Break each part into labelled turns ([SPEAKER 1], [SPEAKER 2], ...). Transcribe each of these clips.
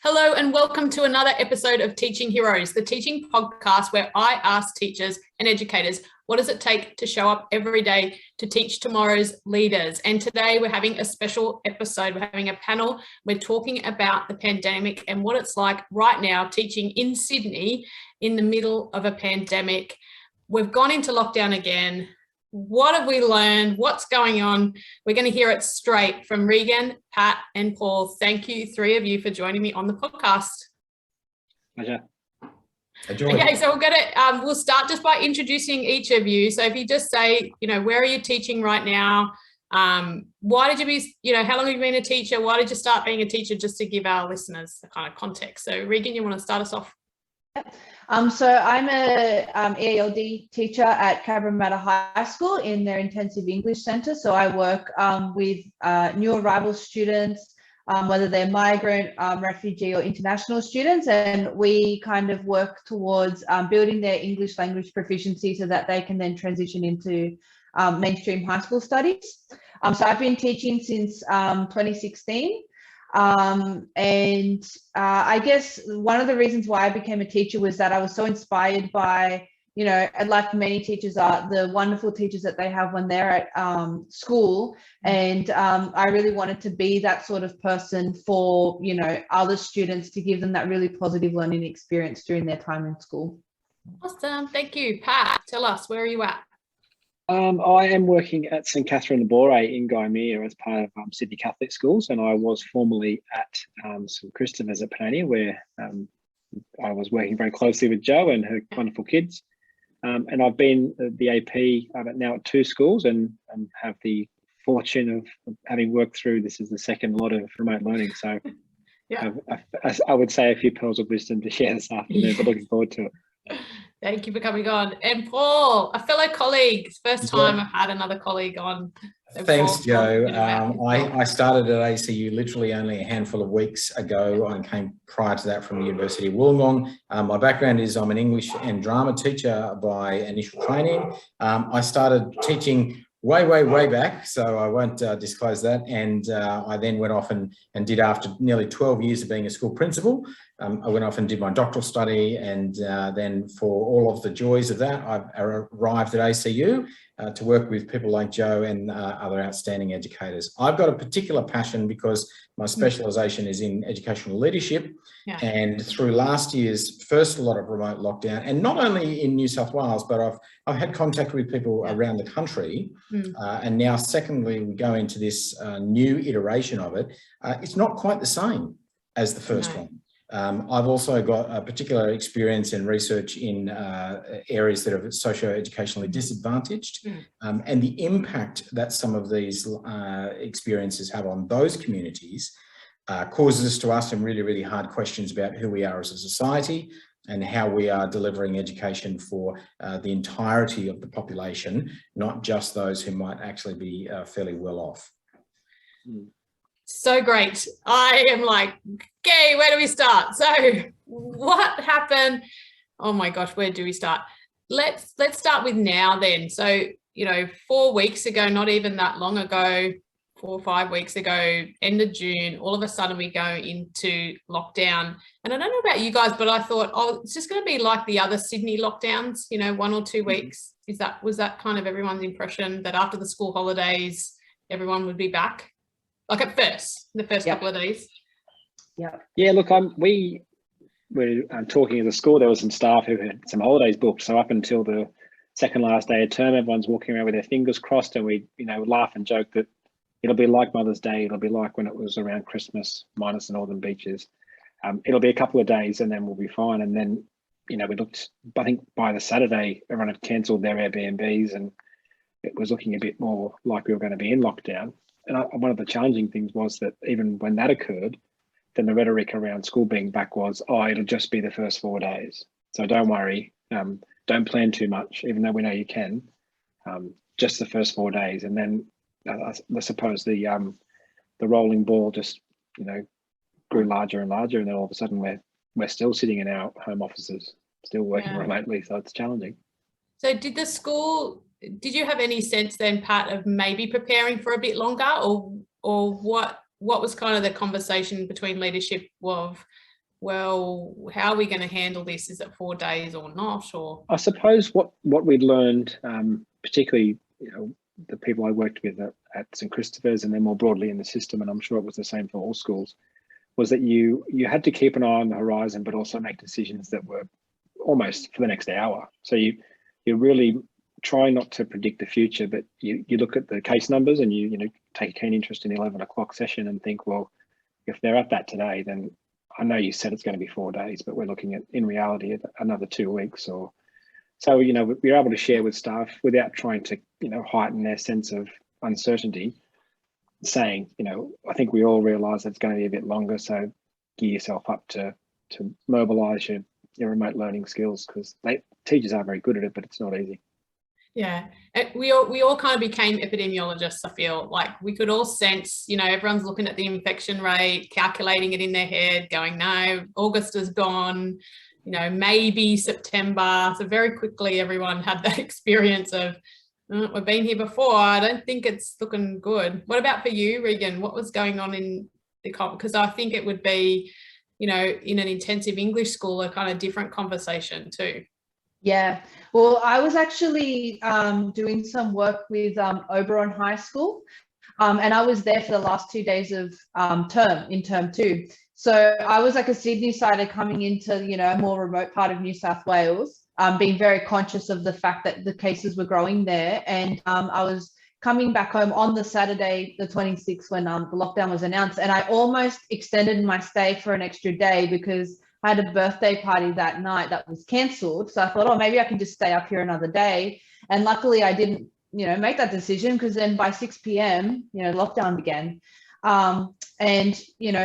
[SPEAKER 1] Hello and welcome to another episode of Teaching Heroes, the teaching podcast where I ask teachers and educators, what does it take to show up every day to teach tomorrow's leaders? And today we're having a special episode. We're having a panel. We're talking about the pandemic and what it's like right now teaching in Sydney in the middle of a pandemic. We've gone into lockdown again. What have we learned? What's going on? We're going to hear it straight from Regan, Pat, and Paul. Thank you, three of you, for joining me on the podcast.
[SPEAKER 2] Pleasure.
[SPEAKER 1] Okay, so we'll start just by introducing each of you. So if you just say, where are you teaching right now? Why did you how long have you been a teacher? Why did you start being a teacher? Just to give our listeners the kind of context. So Regan, you want to start us off?
[SPEAKER 3] So I'm a ELD teacher at Cabramatta High School in their Intensive English Centre. So I work with new arrival students, whether they're migrant, refugee or international students, and we kind of work towards building their English language proficiency so that they can then transition into mainstream high school studies. So I've been teaching since 2016. I guess one of the reasons why I became a teacher was that I was so inspired by, and like many teachers are, the wonderful teachers that they have when they're at school. And I really wanted to be that sort of person for, other students, to give them that really positive learning experience during their time in school.
[SPEAKER 1] Awesome. Thank you. Pat, tell us, where are you at?
[SPEAKER 2] I am working at St Catherine Labore in Gymea as part of Sydney Catholic Schools, and I was formerly at St Christopher's at Panania, where I was working very closely with Jo and her wonderful kids. And I've been the AP now at two schools, and have the fortune of having worked through, this is the second lot of remote learning. So yeah. I would say a few pearls of wisdom to share this afternoon, but looking forward to it.
[SPEAKER 1] Thank you for coming on. And Paul, a fellow colleague, first time I've had another colleague on.
[SPEAKER 4] Thanks, Jo. I started at ACU literally only a handful of weeks ago. I came prior to that from the University of Wollongong. My background is I'm an English and drama teacher by initial training. I started teaching way back, so I won't disclose that. And I then went off and did, after nearly 12 years of being a school principal, I went off and did my doctoral study, and then for all of the joys of that, I've arrived at ACU to work with people like Jo and other outstanding educators. I've got a particular passion because my specialisation is in educational leadership. Yeah. And through last year's first lot of remote lockdown, and not only in New South Wales, but I've had contact with people around the country. And now, secondly, we go into this new iteration of it. It's not quite the same as the first one. I've also got a particular experience in research in areas that are socio-educationally disadvantaged, and the impact that some of these experiences have on those communities causes us to ask some really hard questions about who we are as a society and how we are delivering education for the entirety of the population, not just those who might actually be fairly well off.
[SPEAKER 1] So great. I am like, okay, where do we start? So what happened? Oh my gosh, where do we start? Let's start with now then. So, 4 weeks ago, not even that long ago, 4 or 5 weeks ago, end of June, all of a sudden we go into lockdown. And I don't know about you guys, but I thought, it's just going to be like the other Sydney lockdowns, 1 or 2 weeks. Was that kind of everyone's impression, that after the school holidays, everyone would be back? Like at first, the first couple of days.
[SPEAKER 2] Yeah. Look, we were talking at the school. There was some staff who had some holidays booked. So up until the second last day of term, everyone's walking around with their fingers crossed, and we, laugh and joke that it'll be like Mother's Day. It'll be like when it was around Christmas, minus the northern beaches. It'll be a couple of days, and then we'll be fine. And then, we looked. I think by the Saturday, everyone had cancelled their Airbnbs, and it was looking a bit more like we were going to be in lockdown. And one of the challenging things was that even when that occurred, then the rhetoric around school being back was, it'll just be the first 4 days. So don't worry, don't plan too much, even though we know you can, just the first 4 days. And then I suppose the rolling ball just, grew larger and larger. And then all of a sudden we're still sitting in our home offices, still working remotely. So it's challenging.
[SPEAKER 1] So did you have any sense then, Pat, of maybe preparing for a bit longer, or what was kind of the conversation between leadership of, well, how are we going to handle this? Is it 4 days or not? Or
[SPEAKER 2] I suppose what we'd learned, particularly, the people I worked with at St Christopher's and then more broadly in the system, and I'm sure it was the same for all schools, was that you had to keep an eye on the horizon, but also make decisions that were almost for the next hour. So you really try not to predict the future, but you look at the case numbers and you take a keen interest in the 11 o'clock session and think, well, if they're at that today, then I know you said it's going to be 4 days, but we're looking at, in reality, another 2 weeks. Or so, we're able to share with staff without trying to, heighten their sense of uncertainty, saying, I think we all realise that it's going to be a bit longer, so gear yourself up to mobilise your remote learning skills, because teachers are very good at it, but it's not easy.
[SPEAKER 1] Yeah, we all kind of became epidemiologists. I feel like we could all sense, everyone's looking at the infection rate, calculating it in their head, going, no, August is gone, maybe September. So very quickly everyone had that experience of, we've been here before, I don't think it's looking good. What about for you, Regan? What was going on in the, because I think it would be, in an intensive English school, a kind of different conversation too.
[SPEAKER 3] Yeah, well, I was actually doing some work with Oberon High School, and I was there for the last 2 days of term 2. So I was like a Sydney-sider coming into, a more remote part of New South Wales, being very conscious of the fact that the cases were growing there. And I was coming back home on the Saturday, the 26th, when the lockdown was announced, and I almost extended my stay for an extra day because I had a birthday party that night that was cancelled. So I thought, maybe I can just stay up here another day. And luckily I didn't, make that decision, because then by 6 p.m, lockdown began. And,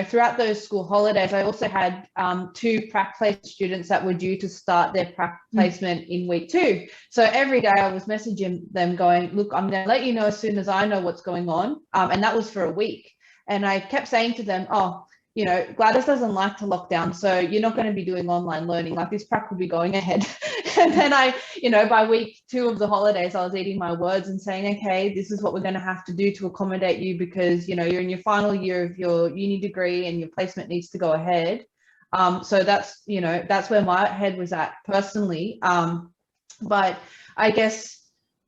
[SPEAKER 3] throughout those school holidays, I also had 2 prac place students that were due to start their prac placement in week 2. So every day I was messaging them going, look, I'm going to let you know as soon as I know what's going on. And that was for a week. And I kept saying to them, Gladys doesn't like to lock down, so you're not going to be doing online learning. Like, this prac will be going ahead. And then I, by week 2 of the holidays, I was eating my words and saying, okay, this is what we're going to have to do to accommodate you, because, you're in your final year of your uni degree and your placement needs to go ahead. So that's, that's where my head was at personally. But I guess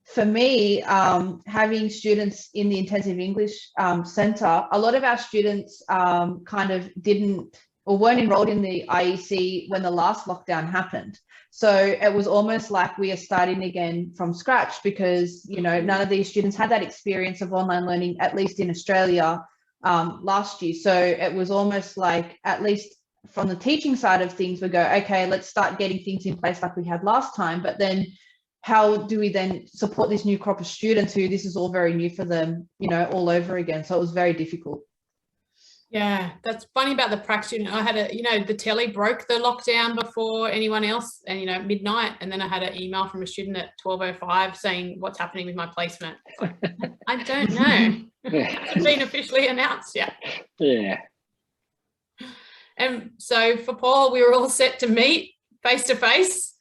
[SPEAKER 3] for me, having students in the intensive English centre, a lot of our students kind of didn't or weren't enrolled in the IEC when the last lockdown happened. So it was almost like we are starting again from scratch, because, none of these students had that experience of online learning, at least in Australia, last year. So it was almost like, at least from the teaching side of things, we go, okay, let's start getting things in place like we had last time. But then how do we then support this new crop of students who this is all very new for them, all over again? So it was very difficult.
[SPEAKER 1] Yeah, that's funny about the prac student. I had the telly broke the lockdown before anyone else, and midnight, and then I had an email from a student at 12:05 saying, what's happening with my placement? I don't know. It hasn't been officially announced yet.
[SPEAKER 2] Yeah.
[SPEAKER 1] And so for Paul, we were all set to meet face to face,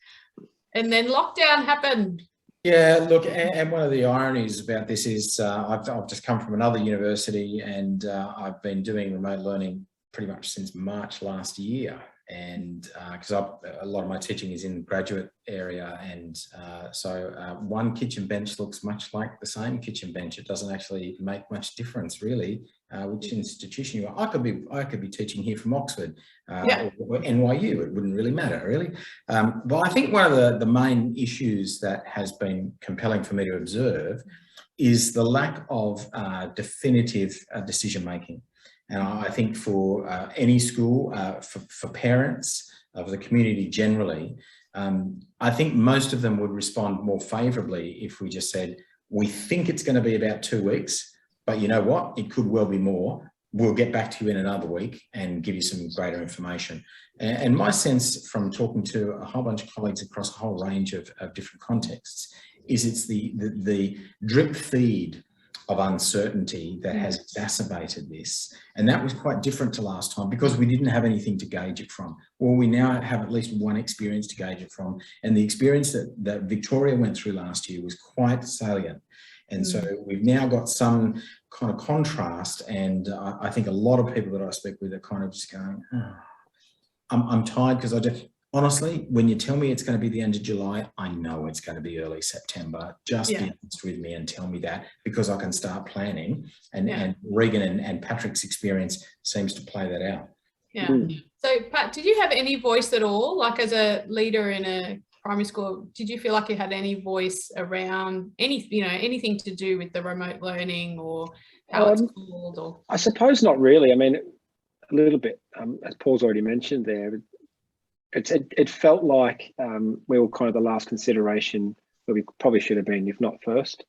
[SPEAKER 1] and then lockdown happened.
[SPEAKER 4] Yeah, look, and one of the ironies about this is I've just come from another university, and I've been doing remote learning pretty much since March last year. And because a lot of my teaching is in the graduate area, and so one kitchen bench looks much like the same kitchen bench. It doesn't actually make much difference, really, which institution you are. I could be teaching here from Oxford or NYU. It wouldn't really matter, really. But I think one of the main issues that has been compelling for me to observe is the lack of definitive decision making. And I think for any school, for parents, for the community generally, I think most of them would respond more favourably if we just said, we think it's going to be about 2 weeks, but you know what, it could well be more. We'll get back to you in another week and give you some greater information. And my sense from talking to a whole bunch of colleagues across a whole range of different contexts is it's the drip feed of uncertainty that has exacerbated this. And that was quite different to last time because we didn't have anything to gauge it from. Well, we now have at least one experience to gauge it from. And the experience that Victoria went through last year was quite salient. And so we've now got some kind of contrast. And I think a lot of people that I speak with are kind of just going, oh, I'm tired because honestly, when you tell me it's going to be the end of July, I know it's going to be early September. Just be honest with me and tell me that, because I can start planning. And Regan and Patrick's experience seems to play that out.
[SPEAKER 1] Yeah. So Pat, did you have any voice at all, like as a leader in a primary school? Did you feel like you had any voice around anything to do with the remote learning or how it's called? Or
[SPEAKER 2] I suppose not really. I mean, a little bit, as Paul's already mentioned there. It felt like we were kind of the last consideration, where we probably should have been, if not first,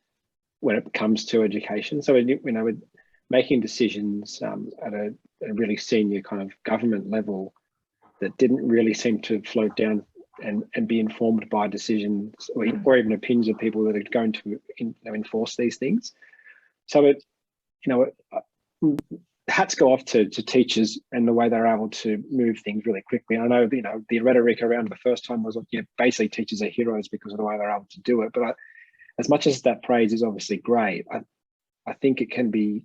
[SPEAKER 2] when it comes to education. So with making decisions at a really senior kind of government level that didn't really seem to float down and be informed by decisions or even opinions of people that are going to enforce these things. So hats go off to teachers and the way they're able to move things really quickly. I know, the rhetoric around the first time was, basically teachers are heroes because of the way they're able to do it. But as much as that praise is obviously great, I think it can be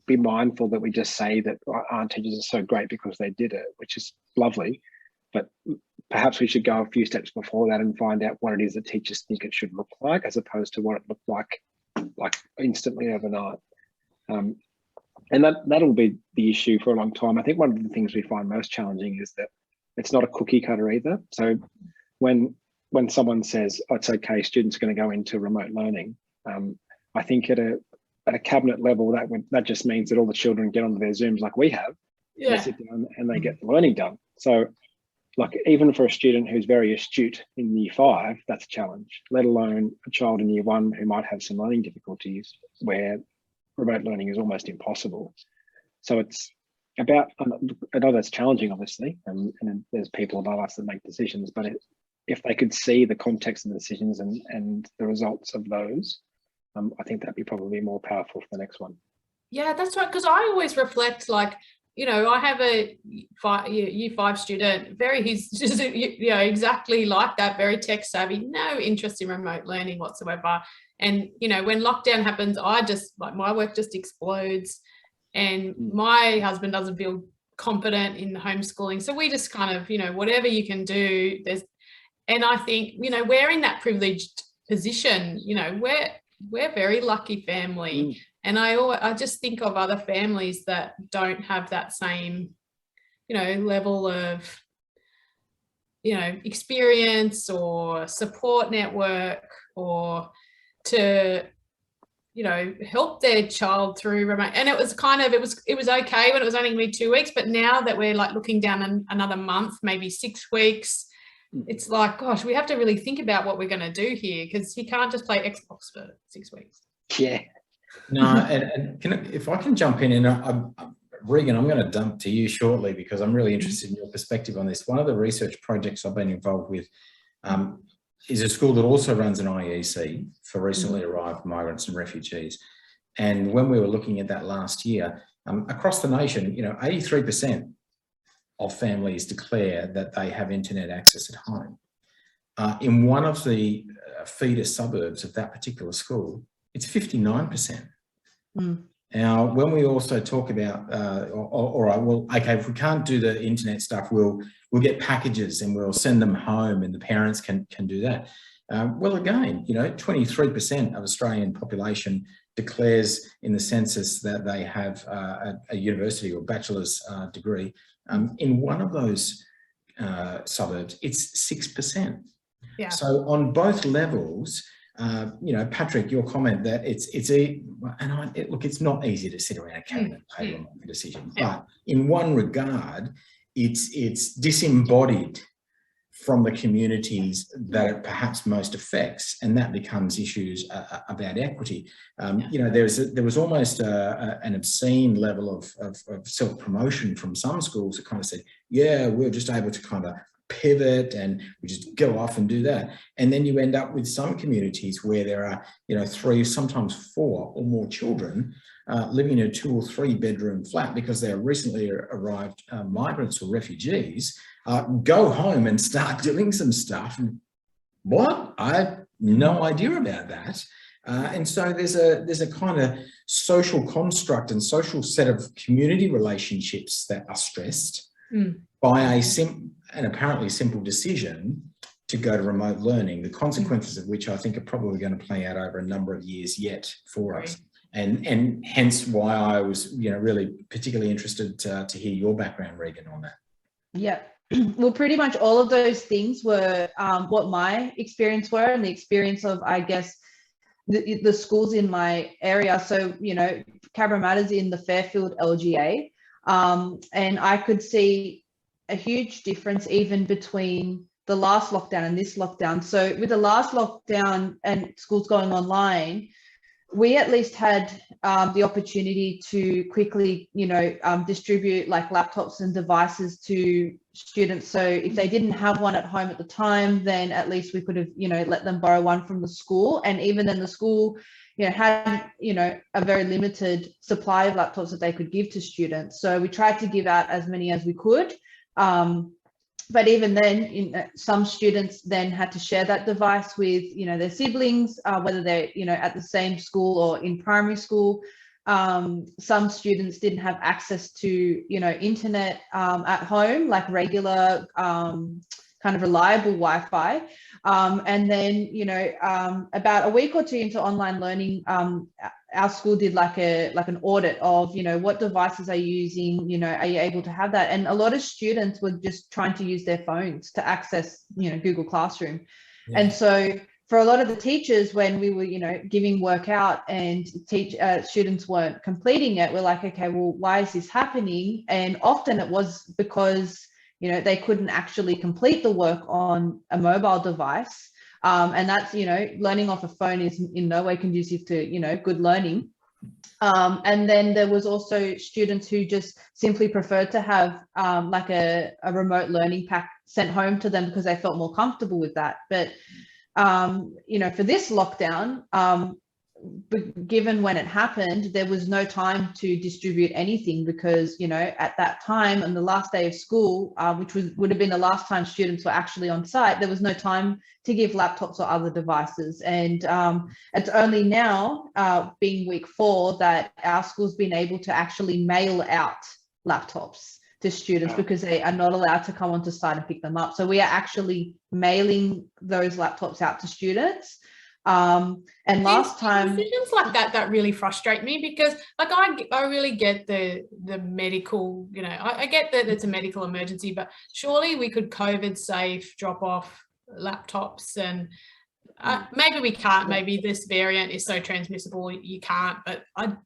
[SPEAKER 2] mindful that we just say that our teachers are so great because they did it, which is lovely. But perhaps we should go a few steps before that and find out what it is that teachers think it should look like, as opposed to what it looked like instantly overnight. And that'll be the issue for a long time. I think one of the things we find most challenging is that it's not a cookie cutter either. So when someone says, oh, it's okay, students are going to go into remote learning, I think at a cabinet level, that just means that all the children get onto their Zooms like we have, they sit down and they get the learning done. So like, even for a student who's very astute in year 5, that's a challenge, let alone a child in year 1 who might have some learning difficulties where remote learning is almost impossible. So it's about, I know that's challenging, obviously, and there's people above us that make decisions, but if they could see the context of the decisions and the results of those, I think that'd be probably more powerful for the next one. Yeah,
[SPEAKER 1] that's right. Because I always reflect, like, I have a year 5 student, he's just, exactly like that, very tech savvy, no interest in remote learning whatsoever. And, when lockdown happens, my work just explodes, and my husband doesn't feel confident in homeschooling. So we just kind of, whatever you can do, and I think, we're in that privileged position, we're a very lucky family. And I just think of other families that don't have that same, level of, experience or support network, or to, help their child through remote. And it was it was okay when it was only going to be 2 weeks, but now that we're like looking down another month, maybe 6 weeks, it's like, gosh, we have to really think about what we're going to do here, because he can't just play Xbox for 6 weeks.
[SPEAKER 2] Yeah.
[SPEAKER 4] No, and if I can jump in, and Regan, I'm going to dump to you shortly, because I'm really interested in your perspective on this. One of the research projects I've been involved with is a school that also runs an IEC for recently arrived migrants and refugees. And when we were looking at that last year, across the nation, 83% of families declare that they have internet access at home. In one of the feeder suburbs of that particular school, it's 59%. Now, when we also talk about, all right, well, okay, if we can't do the internet stuff, we'll get packages and we'll send them home, and the parents can do that. Well, again, 23% of Australian population declares in the census that they have a university or bachelor's degree. In one of those suburbs, it's 6%.
[SPEAKER 1] Yeah.
[SPEAKER 4] So on both levels, Patrick, your comment that it's not easy to sit around a cabinet table and make a decision, but in one regard, it's disembodied from the communities that it perhaps most affects, and that becomes issues about equity. There was almost an obscene level of self-promotion from some schools that kind of said, yeah, we're just able to kind of pivot and we just go off and do that. And then you end up with some communities where there are, 3, sometimes 4 or more children living in a 2 or 3 bedroom flat because they are recently arrived migrants or refugees, go home and start doing some stuff. What? I have no idea about that. And so there's a kind of social construct and social set of community relationships that are stressed. by an apparently simple decision to go to remote learning, the consequences of which I think are probably going to play out over a number of years yet for us. And hence why I was, really particularly interested to hear your background, Regan, on that.
[SPEAKER 3] Yeah. Well, pretty much all of those things were what my experience were, and the experience of, I guess, the schools in my area. So, Cabramatta's in the Fairfield LGA, and I could see a huge difference even between the last lockdown and this lockdown. So with the last lockdown and schools going online, we at least had the opportunity to quickly, distribute like laptops and devices to students. So if they didn't have one at home at the time, then at least we could have, let them borrow one from the school. And even then the school, had, a very limited supply of laptops that they could give to students. So we tried to give out as many as we could. But even then, some students then had to share that device with, their siblings, whether they're, at the same school or in primary school. Some students didn't have access to, internet at home, like regular kind of reliable Wi-Fi. And then, about a week or two into online learning, our school did like an audit of, what devices are you using, are you able to have that? And a lot of students were just trying to use their phones to access, Google Classroom. Yeah. And so for a lot of the teachers, when we were, giving work out and students weren't completing it, we're like, okay, well, why is this happening? And often it was because, they couldn't actually complete the work on a mobile device. And that's, learning off a phone is in no way conducive to, good learning. And then there was also students who just simply preferred to have like a remote learning pack sent home to them because they felt more comfortable with that. But, for this lockdown, given when it happened, there was no time to distribute anything because, at that time on the last day of school, which would have been the last time students were actually on site, there was no time to give laptops or other devices. And it's only now, being week 4, that our school's been able to actually mail out laptops to students because they are not allowed to come onto site and pick them up. So we are actually mailing those laptops out to students. And last time
[SPEAKER 1] decisions like that really frustrate me because like I really get the medical, I get that it's a medical emergency, but surely we could COVID safe drop off laptops and maybe we can't, maybe this variant is so transmissible you can't, but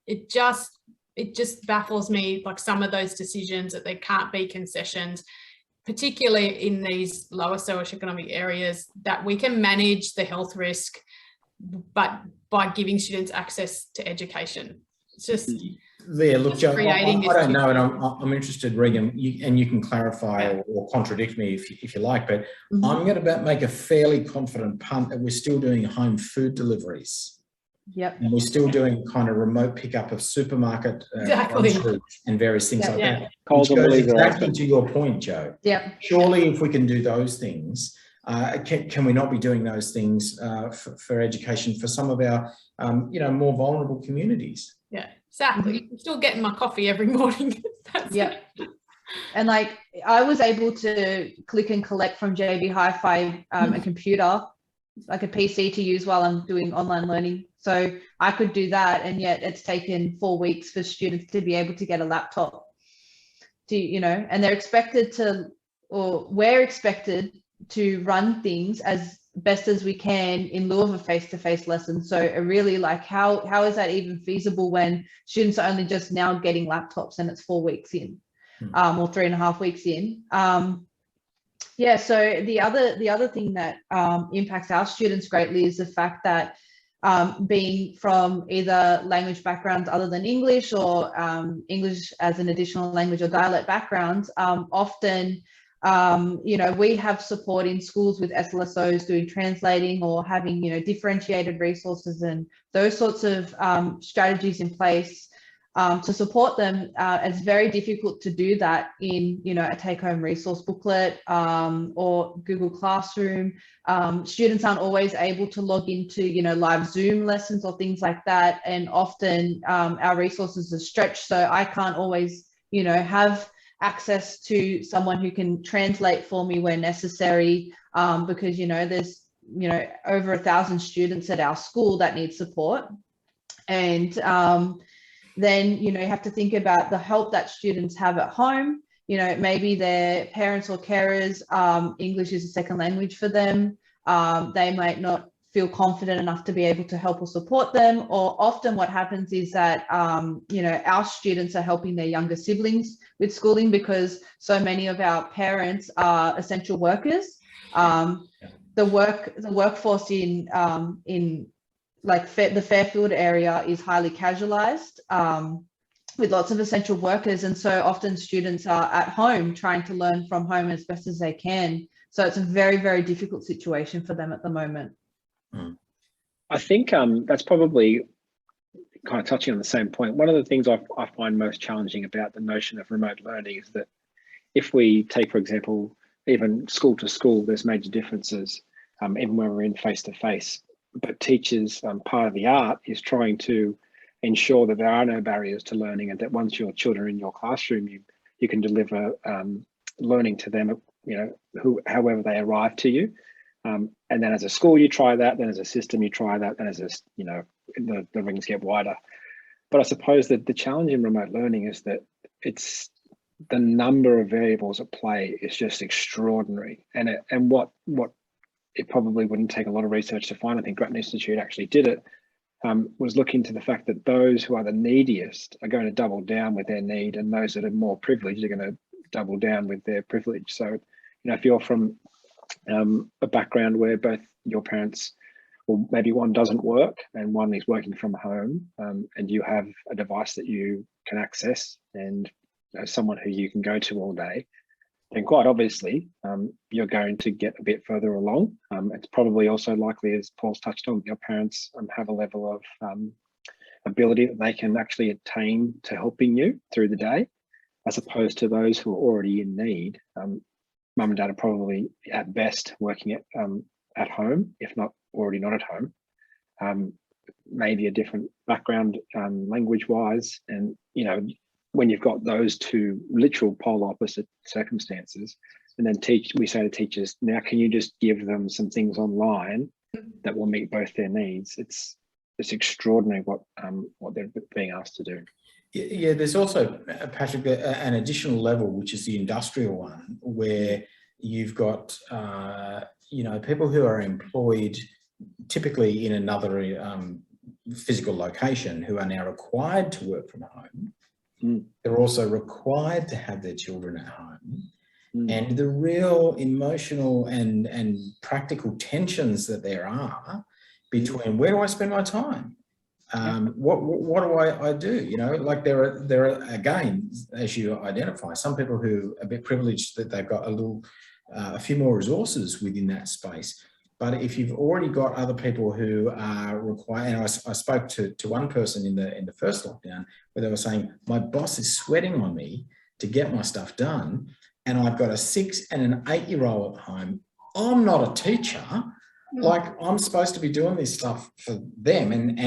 [SPEAKER 1] it just baffles me, like some of those decisions that there can't be concessions, particularly in these lower socioeconomic areas, that we can manage the health risk but by giving students access to education. It's just
[SPEAKER 4] look, Joe, I don't know, and I'm interested, Regan, and you can clarify or contradict me if you like, but I'm going to make a fairly confident punt that we're still doing home food deliveries.
[SPEAKER 3] Yep.
[SPEAKER 4] And we're still doing kind of remote pickup of supermarket and various things like that. Which goes exactly to your point, Joe.
[SPEAKER 3] Yeah.
[SPEAKER 4] Surely if we can do those things, can we not be doing those things for education for some of our, more vulnerable communities?
[SPEAKER 1] Yeah, exactly. I'm still getting my coffee every morning.
[SPEAKER 3] And like I was able to click and collect from JB Hi-Fi a computer, like a PC to use while I'm doing online learning. So I could do that, and yet it's taken 4 weeks for students to be able to get a laptop. And they're expected to, or we're expected to run things as best as we can in lieu of a face-to-face lesson. So it really, like, how is that even feasible when students are only just now getting laptops and it's 4 weeks in, or 3.5 weeks in? So the other thing that impacts our students greatly is the fact that being from either language backgrounds other than English or English as an additional language or dialect backgrounds, often we have support in schools with SLSOs doing translating or having, differentiated resources and those sorts of strategies in place to support them. It's very difficult to do that in, a take-home resource booklet or Google Classroom. Students aren't always able to log into, live Zoom lessons or things like that. And often our resources are stretched. So I can't always, have access to someone who can translate for me where necessary, because, there's, over 1,000 students at our school that need support. And then, you have to think about the help that students have at home. Maybe their parents or carers, English is a second language for them. They might not feel confident enough to be able to help or support them. Or often what happens is that, our students are helping their younger siblings with schooling, because so many of our parents are essential workers. The workforce in like the Fairfield area is highly casualized, with lots of essential workers. And so often students are at home trying to learn from home as best as they can. So it's a very, very difficult situation for them at the moment.
[SPEAKER 2] I think that's probably kind of touching on the same point. One of the things I find most challenging about the notion of remote learning is that if we take, for example, even school to school, there's major differences, even when we're in face-to-face. But teachers, part of the art is trying to ensure that there are no barriers to learning, and that once your children are in your classroom, you can deliver learning to them, however they arrive to you. And then as a school, you try that, then as a system, you try that, and as a, the rings get wider. But I suppose that the challenge in remote learning is that it's the number of variables at play is just extraordinary. And what it probably wouldn't take a lot of research to find, I think Grattan Institute actually did it, was looking to the fact that those who are the neediest are going to double down with their need, and those that are more privileged are going to double down with their privilege. So, if you're from a background where both your parents, or maybe one doesn't work and one is working from home, and you have a device that you can access and someone who you can go to all day, then quite obviously you're going to get a bit further along. It's probably also likely, as Paul's touched on, your parents have a level of ability that they can actually attain to helping you through the day, as opposed to those who are already in need. Mum and dad are probably at best working at home, if not already not at home. Maybe a different background language-wise, and when you've got those two literal polar opposite circumstances, and then we say to teachers, now can you just give them some things online that will meet both their needs? It's extraordinary what they're being asked to do.
[SPEAKER 4] Yeah, there's also, Patrick, an additional level, which is the industrial one, where you've got people who are employed typically in another physical location, who are now required to work from home. They're also required to have their children at home. And the real emotional and practical tensions that there are between, where do I spend my time? What do I do? Like there are again, as you identify, some people who are a bit privileged that they've got a few more resources within that space. But if you've already got other people who are required, and I spoke to one person in the first lockdown, where they were saying, my boss is sweating on me to get my stuff done, and I've got a 6 and an 8-year-old at home. I'm not a teacher. Like, I'm supposed to be doing this stuff for them, and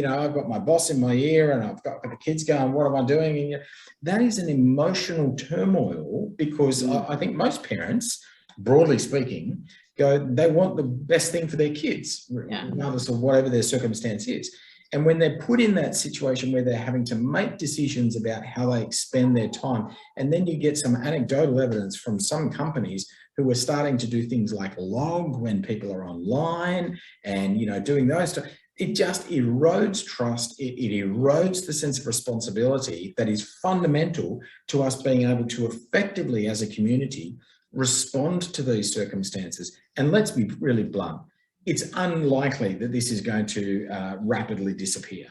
[SPEAKER 4] I've got my boss in my ear, and I've got the kids going, what am I doing? And that is an emotional turmoil, because I think most parents, broadly speaking, they want the best thing for their kids, regardless of whatever their circumstance is. And when they're put in that situation where they're having to make decisions about how they expend their time, and then you get some anecdotal evidence from some companies who are starting to do things like log when people are online and, doing those stuff, it just erodes trust. It erodes the sense of responsibility that is fundamental to us being able to effectively, as a community, respond to these circumstances. And let's be really blunt, it's unlikely that this is going to rapidly disappear.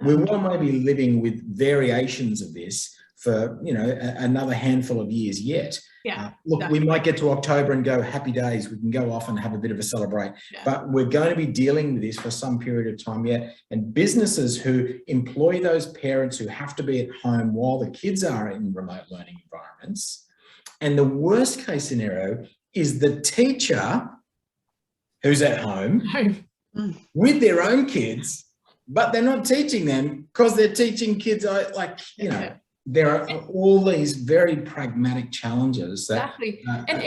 [SPEAKER 4] We will maybe be living with variations of this for another handful of years yet. We might get to October and go, happy days, we can go off and have a bit of a celebrate, but we're going to be dealing with this for some period of time yet. And businesses who employ those parents who have to be at home while the kids are in remote learning environments, and the worst case scenario is the teacher who's at home with their own kids, but they're not teaching them because they're teaching kids there are all these very pragmatic challenges that
[SPEAKER 1] exactly. And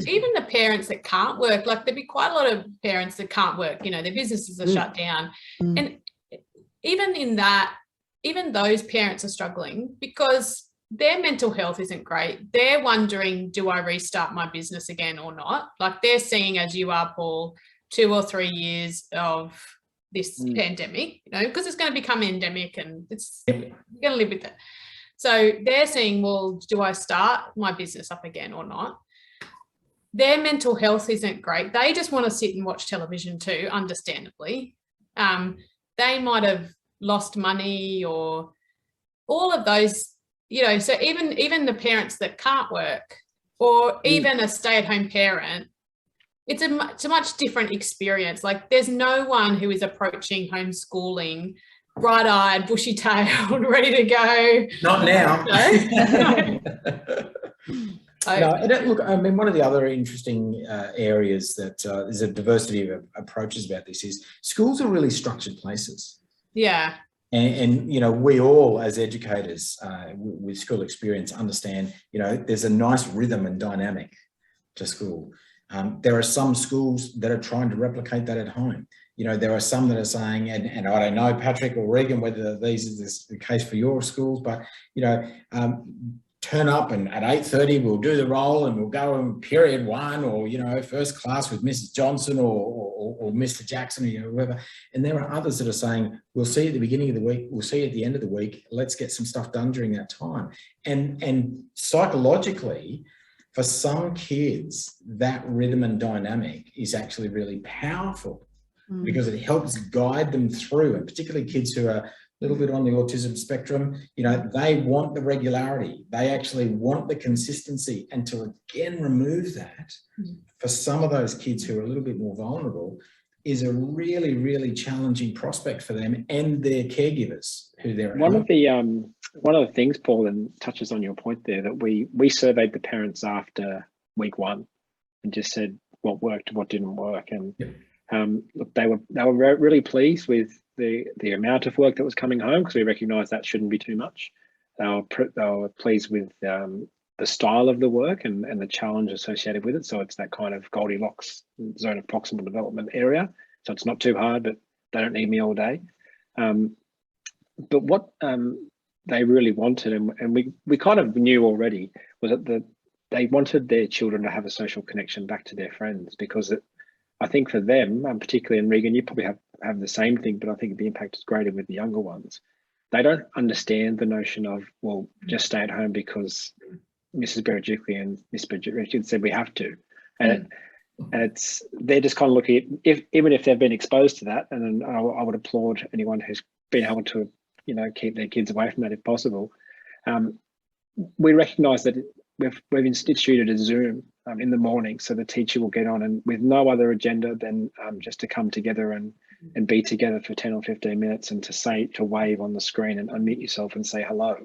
[SPEAKER 1] even the parents that can't work, like there'd be quite a lot of parents that can't work, you know, their businesses are shut down. And even in that, even those parents are struggling because their mental health isn't great. They're wondering, do I restart my business again or not? Like they're seeing, as you are, Paul, 2 or 3 years of this pandemic, you know, because it's going to become endemic and it's you're going to live with it. So they're saying, well, do I start my business up again or not? Their mental health isn't great. They just want to sit and watch television too, understandably. They might have lost money or all of those, you know, so even the parents that can't work or even a stay-at-home parent, it's a much different experience. Like there's no one who is approaching homeschooling bright-eyed, bushy-tailed, ready to go.
[SPEAKER 4] Not now.
[SPEAKER 1] No.
[SPEAKER 4] Look, I mean, one of the other interesting areas that there's a diversity of approaches about this is schools are really structured places.
[SPEAKER 1] Yeah.
[SPEAKER 4] And you know, we all as educators with school experience understand, you know, there's a nice rhythm and dynamic to school. There are some schools that are trying to replicate that at home. You know, there are some that are saying, and I don't know, Patrick or Regan, whether these is the case for your schools, but, you know, turn up and at 8:30 we'll do the roll and we'll go in period 1 or, you know, first class with Mrs. Johnson or Mr. Jackson or, you know, whoever. And there are others that are saying, we'll see at the beginning of the week, we'll see at the end of the week, let's get some stuff done during that time. And psychologically, for some kids, that rhythm and dynamic is actually really powerful because it helps guide them through, and particularly kids who are a little bit on the autism spectrum, you know, they want the regularity. They actually want the consistency. And to again remove that for some of those kids who are a little bit more vulnerable is a really, really challenging prospect for them and their caregivers who they're
[SPEAKER 2] one of the things, Paul, and touches on your point there, that we surveyed the parents after week 1 and just said what worked, what didn't work, and look, they were really pleased with the amount of work that was coming home because we recognised that shouldn't be too much. They were pleased with the style of the work and the challenge associated with it. So it's that kind of Goldilocks zone of proximal development area. So it's not too hard, but they don't need me all day. But what they really wanted, and we kind of knew already, was that they wanted their children to have a social connection back to their friends, because I think for them, particularly in Regan, you probably have the same thing, but I think the impact is greater with the younger ones. They don't understand the notion of, well, just stay at home because Mrs. Berejiklian and Miss Berejiklian said we have to. And they're just kind of looking at, even if they've been exposed to that, and then I would applaud anyone who's been able to, you know, keep their kids away from that if possible. We recognise that we've instituted a Zoom in the morning, so the teacher will get on and with no other agenda than just to come together and be together for 10 or 15 minutes and to wave on the screen and unmute yourself and say hello.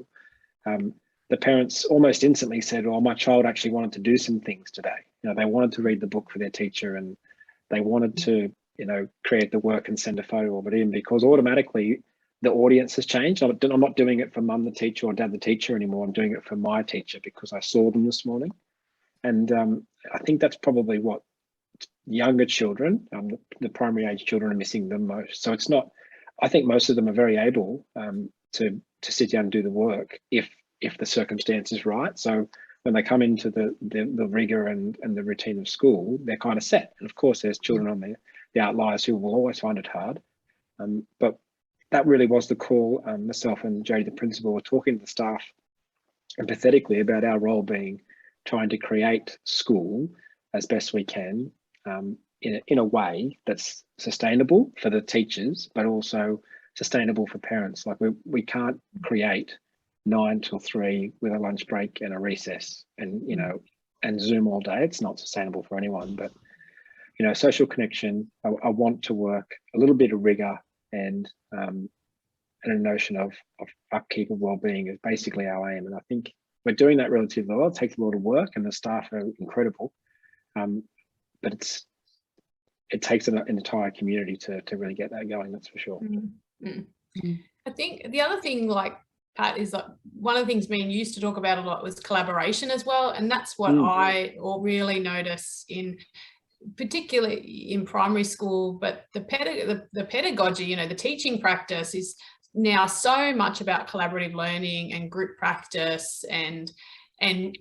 [SPEAKER 2] The parents almost instantly said, "Oh, my child actually wanted to do some things today. You know, they wanted to read the book for their teacher and they wanted to, you know, create the work and send a photo of it in," because automatically the audience has changed. I'm not doing it for mum the teacher or dad the teacher anymore. I'm doing it for my teacher because I saw them this morning. And I think that's probably what younger children, the primary age children, are missing the most. So it's not, I think most of them are very able to sit down and do the work if the circumstance is right. So when they come into the rigor and the routine of school, they're kind of set. And of course, there's children on the outliers who will always find it hard. But that really was the call. Myself and Jodie, the principal, were talking to the staff empathetically about our role being trying to create school as best we can in a way that's sustainable for the teachers, but also sustainable for parents. Like we can't create 9 till 3 with a lunch break and a recess and, you know, and Zoom all day. It's not sustainable for anyone. But, you know, social connection, I want to work a little bit of rigor and a notion of upkeep of wellbeing is basically our aim. And I think we're doing that relatively well. It takes a lot of work and the staff are incredible. But it takes an entire community to really get that going, that's for sure.
[SPEAKER 1] I think the other thing, like, Pat, is like one of the things me and you used to talk about a lot was collaboration as well. And that's what I really notice in, particularly in primary school, but the pedagogy, you know, the teaching practice is now so much about collaborative learning and group practice. And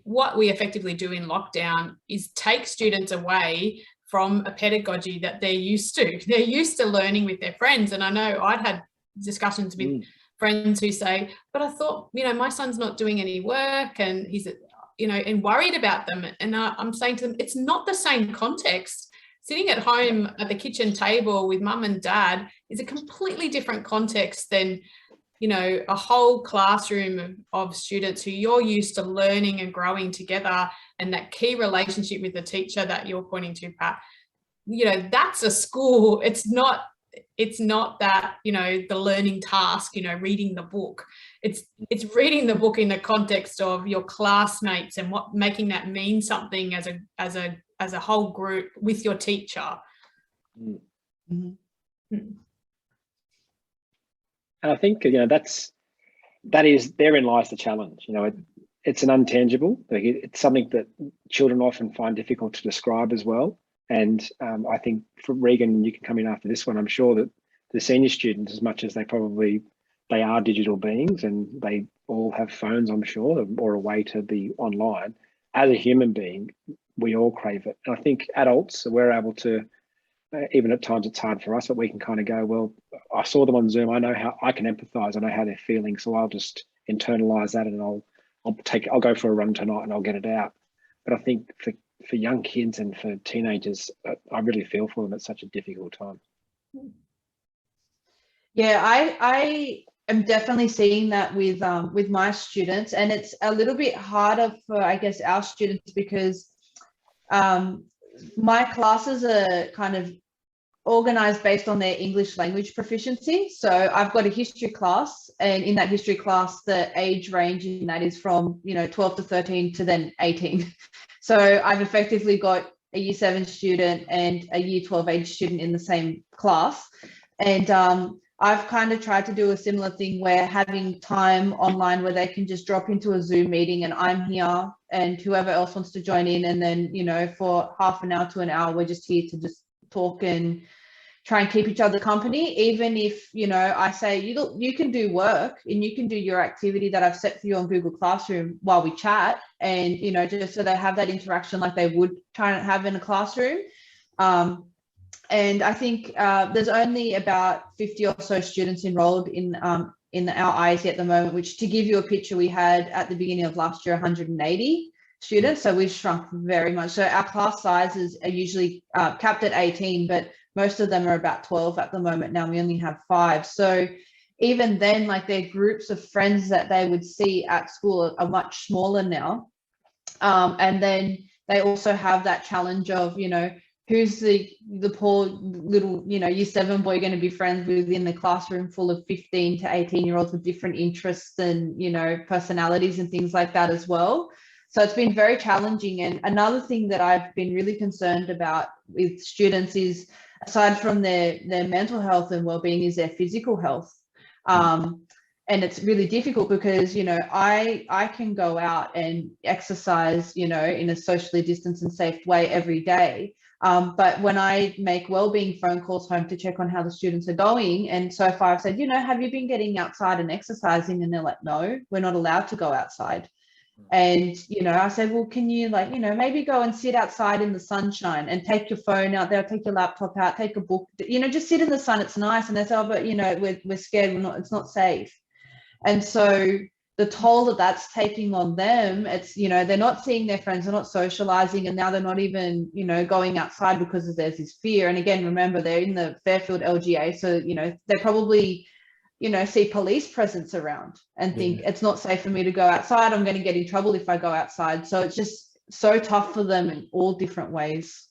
[SPEAKER 1] what we effectively do in lockdown is take students away from a pedagogy that they're used to. They're used to learning with their friends. And I know I'd had discussions with friends who say, but I thought, you know, my son's not doing any work and he's, you know, and worried about them. And I'm saying to them, it's not the same context. Sitting at home at the kitchen table with mum and dad is a completely different context than, you know, a whole classroom of students who you're used to learning and growing together, and that key relationship with the teacher that you're pointing to, Pat. You know, that's a school. It's not that, you know, the learning task, you know, reading the book. It's reading the book in the context of your classmates and what making that mean something as a whole group with your teacher.
[SPEAKER 2] And I think, you know, therein lies the challenge. You know, it's an intangible. It's something that children often find difficult to describe as well. And I think for Regan, you can come in after this one. I'm sure that the senior students, as much as they are digital beings and they all have phones, I'm sure, or a way to be online. As a human being, we all crave it. And I think adults, we're able to, even at times it's hard for us, but we can kind of go, well, I saw them on Zoom. I know how I can empathize. I know how they're feeling. So I'll just internalize that and I'll go for a run tonight and I'll get it out. But I think for young kids and for teenagers, I really feel for them at such a difficult time.
[SPEAKER 3] Yeah, I am definitely seeing that with my students, and it's a little bit harder for, I guess, our students because my classes are kind of organized based on their English language proficiency. So I've got a history class, and in that history class, the age range in that is from, you know, 12 to 13 to then 18. So I've effectively got a year 7 student and a year 12 age student in the same class. And I've kind of tried to do a similar thing where having time online where they can just drop into a Zoom meeting and I'm here and whoever else wants to join in. And then, you know, for half an hour to an hour, we're just here to just talk and try and keep each other company. Even if, you know, I say, you can do work and you can do your activity that I've set for you on Google Classroom while we chat, and, you know, just so they have that interaction like they would try and have in a classroom. And I think there's only about 50 or so students enrolled in our IAC at the moment, which, to give you a picture, we had at the beginning of last year 180 students. So we've shrunk very much. So our class sizes are usually capped at 18, but most of them are about 12 at the moment now. We only have 5. So even then, like, their groups of friends that they would see at school are much smaller now. And then they also have that challenge of, you know, who's the poor little, you know, year 7 boy going to be friends with in the classroom full of 15 to 18-year-olds with different interests and, you know, personalities and things like that as well. So it's been very challenging. And another thing that I've been really concerned about with students is, aside from their mental health and well-being, is their physical health. And it's really difficult because, you know, I can go out and exercise, you know, in a socially distanced and safe way every day. But when I make wellbeing phone calls home to check on how the students are going, and so far I've said, you know, have you been getting outside and exercising? And they're like, no, we're not allowed to go outside. And, you know, I said, well, can you, like, you know, maybe go and sit outside in the sunshine and take your phone out there, take your laptop out, take a book, you know, just sit in the sun. It's nice. And they say, oh, but, you know, we're scared. It's not safe. And so the toll that that's taking on them, it's, you know, they're not seeing their friends, they're not socializing, and now they're not even, you know, going outside because there's this fear. And again, remember, they're in the Fairfield LGA. So, you know, they probably, you know, see police presence around and think it's not safe for me to go outside. I'm going to get in trouble if I go outside. So it's just so tough for them in all different ways.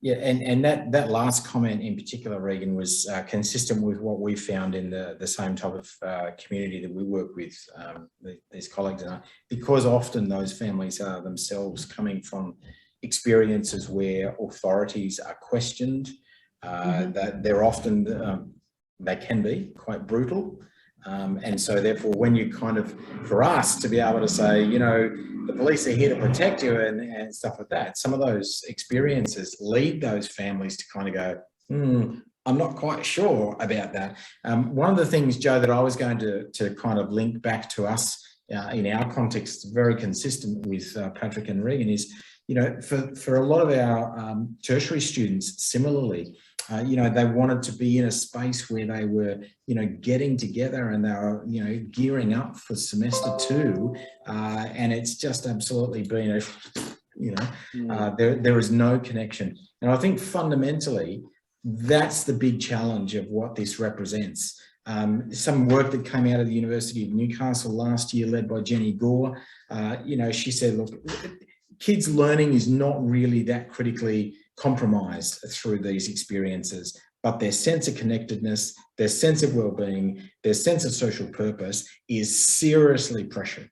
[SPEAKER 4] Yeah, and that last comment in particular, Regan, was consistent with what we found in the same type of community that we work with, these colleagues and I, because often those families are themselves coming from experiences where authorities are questioned, that they're often, they can be quite brutal. And so therefore, when you kind of, for us to be able to say, you know, the police are here to protect you and stuff like that, some of those experiences lead those families to kind of go, I'm not quite sure about that. One of the things, Joe, that I was going to kind of link back to us in our context, very consistent with Patrick and Regan, is, you know, for a lot of our tertiary students, similarly, you know, they wanted to be in a space where they were, you know, getting together and they were, you know, gearing up for semester 2, and it's just absolutely been a, you know, there is no connection. And I think fundamentally, that's the big challenge of what this represents. Some work that came out of the University of Newcastle last year, led by Jenny Gore, you know, she said, look, kids' learning is not really that critically compromised through these experiences, but their sense of connectedness, their sense of well-being, their sense of social purpose is seriously pressured.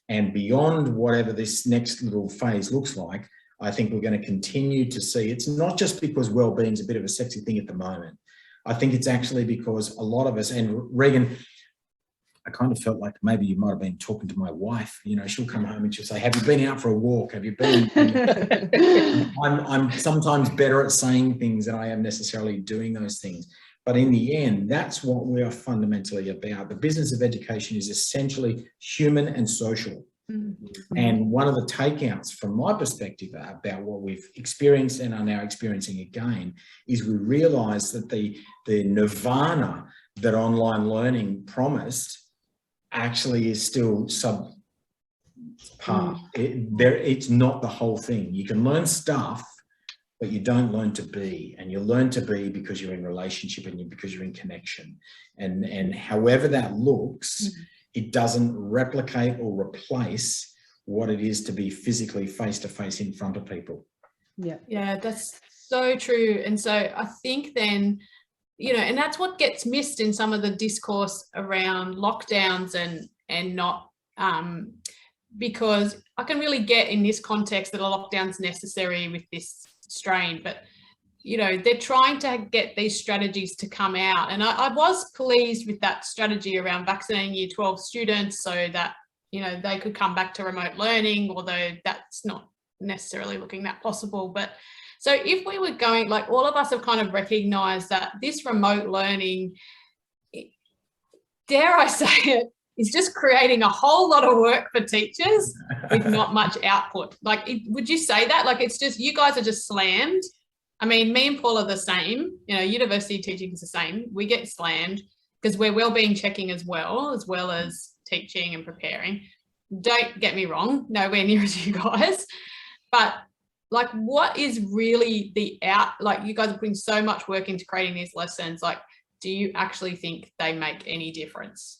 [SPEAKER 4] And beyond whatever this next little phase looks like, I think we're going to continue to see, it's not just because well-being is a bit of a sexy thing at the moment. I think it's actually because a lot of us, and Regan, I kind of felt like maybe you might have been talking to my wife. You know, she'll come home and she'll say, have you been out for a walk? Have you been? I'm sometimes better at saying things than I am necessarily doing those things. But in the end, that's what we are fundamentally about. The business of education is essentially human and social. And one of the takeouts from my perspective about what we've experienced and are now experiencing again is we realise that the nirvana that online learning promised actually is still subpar. It's not the whole thing. You can learn stuff, but you don't learn to be, and you learn to be because you're in relationship and because you're in connection. And however that looks, it doesn't replicate or replace what it is to be physically face-to-face in front of people.
[SPEAKER 1] Yeah, that's so true. And so I think then, you know, and that's what gets missed in some of the discourse around lockdowns and not, because I can really get in this context that a lockdown's necessary with this strain, but, you know, they're trying to get these strategies to come out. And I was pleased with that strategy around vaccinating Year 12 students so that, you know, they could come back to remote learning, although that's not necessarily looking that possible. But so if we were going, like all of us have kind of recognised that this remote learning, dare I say it, is just creating a whole lot of work for teachers with not much output. Like, would you say that? Like, it's just, you guys are just slammed. I mean, me and Paul are the same, you know, university teaching is the same. We get slammed because we're wellbeing checking as well as teaching and preparing. Don't get me wrong, nowhere near as you guys, but like, what is really like, you guys are putting so much work into creating these lessons. Like, do you actually think they make any difference?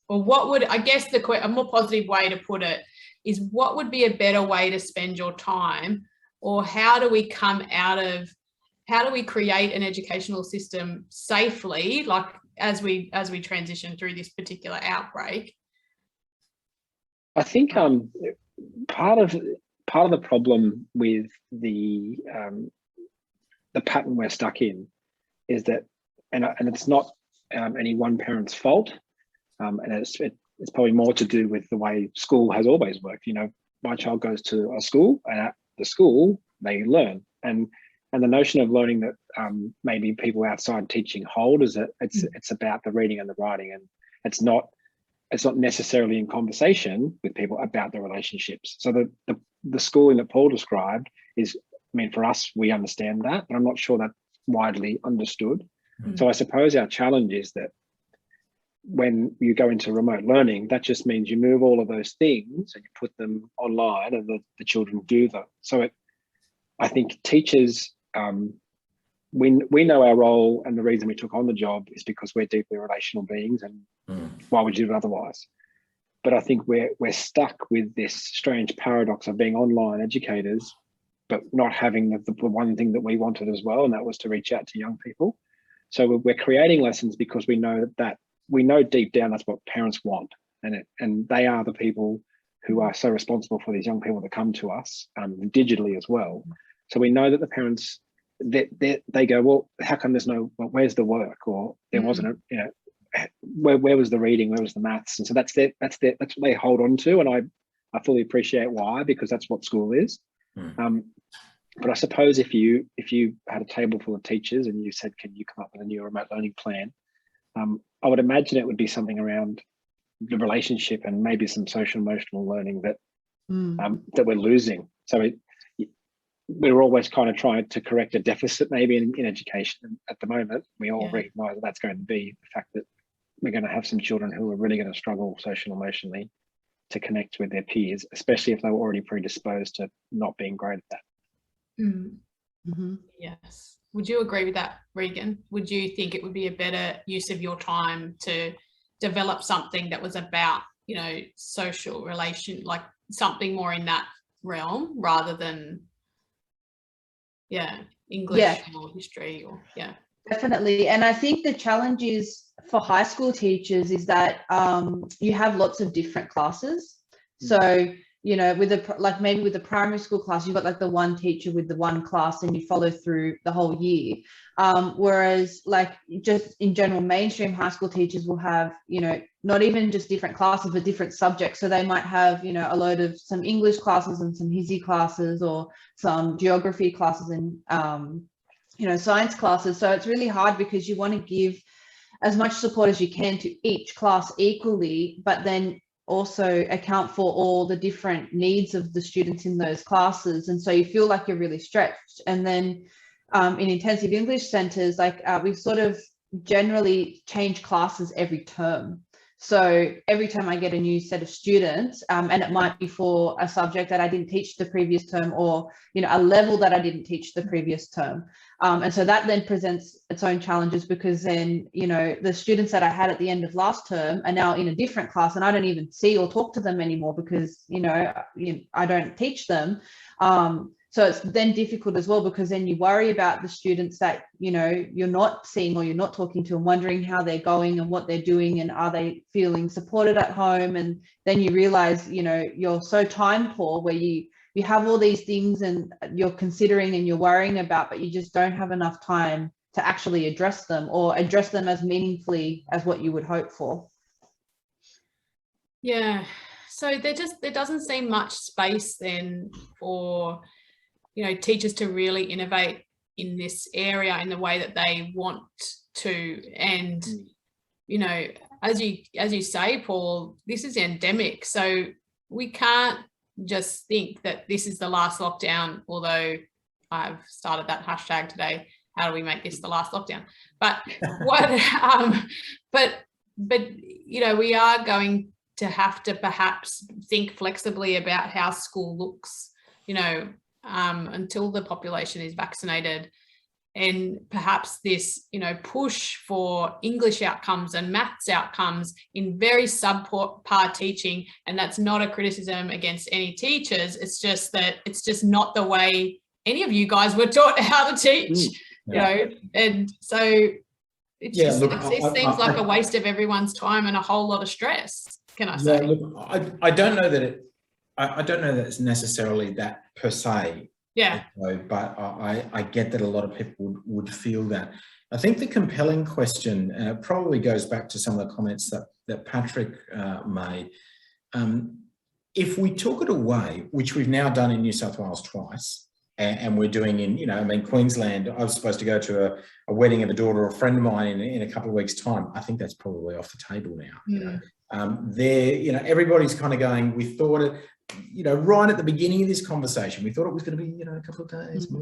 [SPEAKER 1] Or what would, I guess a more positive way to put it is, what would be a better way to spend your time? Or how do we create an educational system safely, like as we transition through this particular outbreak?
[SPEAKER 2] I think part of the problem with the pattern we're stuck in is that, and it's not any one parent's fault, and it's probably more to do with the way school has always worked. You know, my child goes to a school, and at the school they learn, and the notion of learning that maybe people outside teaching hold is that it's about the reading and the writing, and it's not necessarily in conversation with people about the relationships. So the schooling that Paul described is, I mean, for us, we understand that, but I'm not sure that's widely understood. So I suppose our challenge is that when you go into remote learning, that just means you move all of those things and you put them online, and the children do them. So I think teachers, we know our role, and the reason we took on the job is because we're deeply relational beings, and why would you do it otherwise? But I think we're stuck with this strange paradox of being online educators, but not having the one thing that we wanted as well, and that was to reach out to young people. So we're creating lessons because we know deep down that's what parents want, and they are the people who are so responsible for these young people that come to us digitally as well. So we know that the parents, they go, well, how come there's where's the work? Or there wasn't where was the reading, where was the maths, and so that's what they hold on to, and I fully appreciate why, because that's what school is. But I suppose if you had a table full of teachers and you said, can you come up with a new remote learning plan, I would imagine it would be something around the relationship and maybe some social emotional learning that that we're losing. So we're always kind of trying to correct a deficit maybe in education. At the moment, we all recognise that that's going to be the fact that we're going to have some children who are really going to struggle social emotionally to connect with their peers, especially if they were already predisposed to not being great at that.
[SPEAKER 1] Yes. Would you agree with that, Regan? Would you think it would be a better use of your time to develop something that was about, you know, social relation, like something more in that realm rather than, English or history or,
[SPEAKER 3] Definitely. And I think the challenge is for high school teachers is that you have lots of different classes. So, you know, maybe with the primary school class, you've got like the one teacher with the one class and you follow through the whole year. Whereas like just in general, mainstream high school teachers will have, you know, not even just different classes, but different subjects. So they might have, you know, a load of some English classes and some Hisy classes or some geography classes and, you know, science classes. So it's really hard because you want to give as much support as you can to each class equally, but then also account for all the different needs of the students in those classes. And so you feel like you're really stretched. And then in intensive English centres, like we sort of generally change classes every term. So every time I get a new set of students, and it might be for a subject that I didn't teach the previous term or, you know, a level that I didn't teach the previous term. And so that then presents its own challenges because then, you know, the students that I had at the end of last term are now in a different class and I don't even see or talk to them anymore because, you know, I don't teach them. So it's then difficult as well because then you worry about the students that, you know, you're not seeing or you're not talking to and wondering how they're going and what they're doing and are they feeling supported at home. And then you realize, you know, you're so time poor where you have all these things and you're considering and you're worrying about, but you just don't have enough time to actually address them or address them as meaningfully as what you would hope for.
[SPEAKER 1] Yeah. So there doesn't seem much space then for, you know, teachers to really innovate in this area in the way that they want to. And, you know, as you say, Paul, this is endemic. So we can't just think that this is the last lockdown, although I've started that hashtag today, how do we make this the last lockdown? But what, but, you know, we are going to have to perhaps think flexibly about how school looks, you know, until the population is vaccinated, and perhaps this, you know, push for English outcomes and maths outcomes in very subpar teaching. And that's not a criticism against any teachers. It's just that it's just not the way any of you guys were taught how to teach, you know, and so it seems like a waste of everyone's time and a whole lot of stress. Can I say?
[SPEAKER 4] Look, I don't know that I don't know that it's necessarily that per se.
[SPEAKER 1] Yeah.
[SPEAKER 4] But I get that a lot of people would feel that. I think the compelling question probably goes back to some of the comments that Patrick made. If we took it away, which we've now done in New South Wales twice, and we're doing in, you know, I mean, Queensland, I was supposed to go to a wedding of a daughter of a friend of mine in a couple of weeks' time. I think that's probably off the table now. You know, you know, everybody's kind of going, we thought it, you know, right at the beginning of this conversation, we thought it was going to be, you know, a couple of days.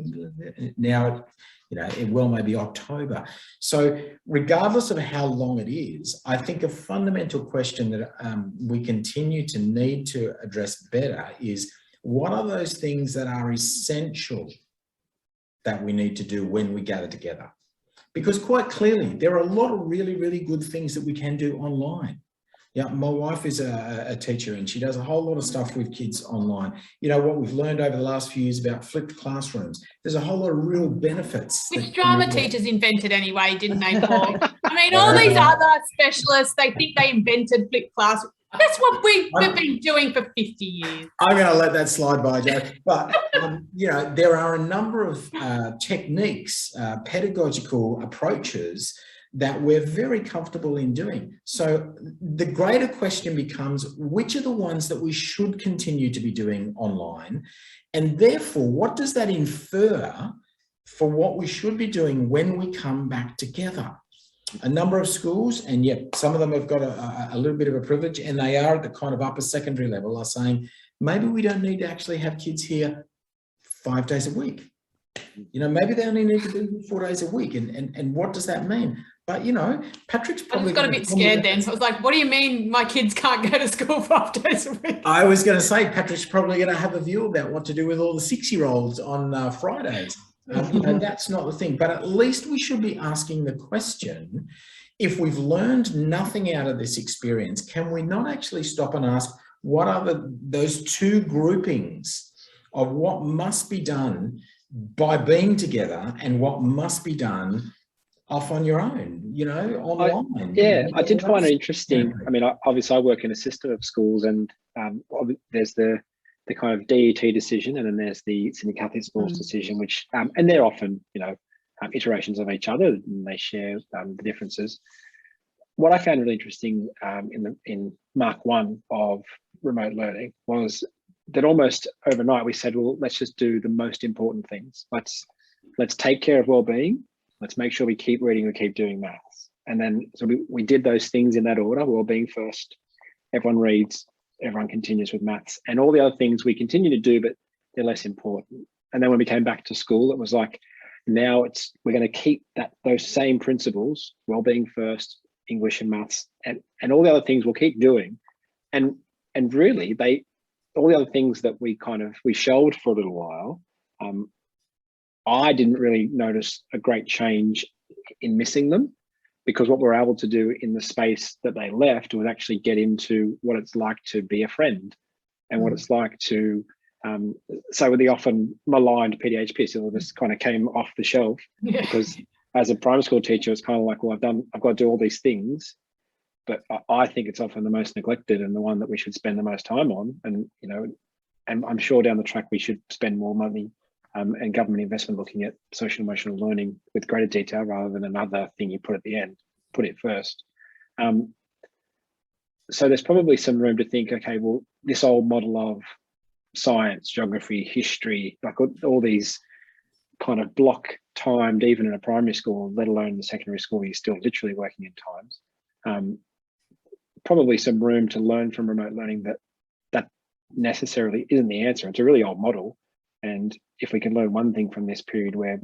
[SPEAKER 4] Now, you know, it well may be October. So regardless of how long it is, I think a fundamental question that we continue to need to address better is, what are those things that are essential that we need to do when we gather together? Because quite clearly, there are a lot of really, really good things that we can do online. Yeah, my wife is a teacher and she does a whole lot of stuff with kids online. You know, what we've learned over the last few years about flipped classrooms, there's a whole lot of real benefits.
[SPEAKER 1] Which drama teachers invented anyway, didn't they, Paul? I mean, all these other specialists, they think they invented flipped classrooms. That's what we've been doing for 50 years.
[SPEAKER 4] I'm going to let that slide by, Joe. But, you know, there are a number of techniques, pedagogical approaches that we're very comfortable in doing. So the greater question becomes, which are the ones that we should continue to be doing online? And therefore, what does that infer for what we should be doing when we come back together? A number of schools, and yet some of them have got a little bit of a privilege, and they are at the kind of upper secondary level, are saying, maybe we don't need to actually have kids here 5 days a week. You know, maybe they only need to be here 4 days a week. And what does that mean? But, you know, Patrick's probably
[SPEAKER 1] got a bit scared then. So I was like, what do you mean my kids can't go to school 5 days a week?
[SPEAKER 4] I was going to say, Patrick's probably going to have a view about what to do with all the 6-year-olds on Fridays. You know, that's not the thing. But at least we should be asking the question, if we've learned nothing out of this experience, can we not actually stop and ask, what are those two groupings of what must be done by being together and what must be done off on your own, you know, online?
[SPEAKER 2] I did find it interesting. I mean, obviously I work in a system of schools, and there's the kind of DET decision, and then there's the Sydney Catholic Schools decision, which, and they're often, you know, iterations of each other, and they share the differences. What I found really interesting in Mark 1 of remote learning was that almost overnight we said, well, let's just do the most important things. Let's take care of well-being. Let's make sure we keep reading, we keep doing maths. And then so we did those things in that order: well-being first, everyone reads, everyone continues with maths, and all the other things we continue to do, but they're less important. And then when we came back to school, it was like, now we're going to keep those same principles: well-being first, English and maths, and all the other things we'll keep doing. And really, all the other things that we shelved for a little while, I didn't really notice a great change in missing them, because what we're able to do in the space that they left was actually get into what it's like to be a friend, and what it's like to, so with the often maligned PDHP, so this kind of came off the shelf, because as a primary school teacher, it's kind of like, well, I've got to do all these things, but I think it's often the most neglected and the one that we should spend the most time on. And, you know, and I'm sure down the track we should spend more money and government investment looking at social emotional learning with greater detail, rather than another thing you put at the end, put it first. So there's probably some room to think, okay, well, this old model of science, geography, history, like all these kind of block timed, even in a primary school, let alone in the secondary school, you're still literally working in times. Probably some room to learn from remote learning that necessarily isn't the answer. It's a really old model. And if we can learn one thing from this period where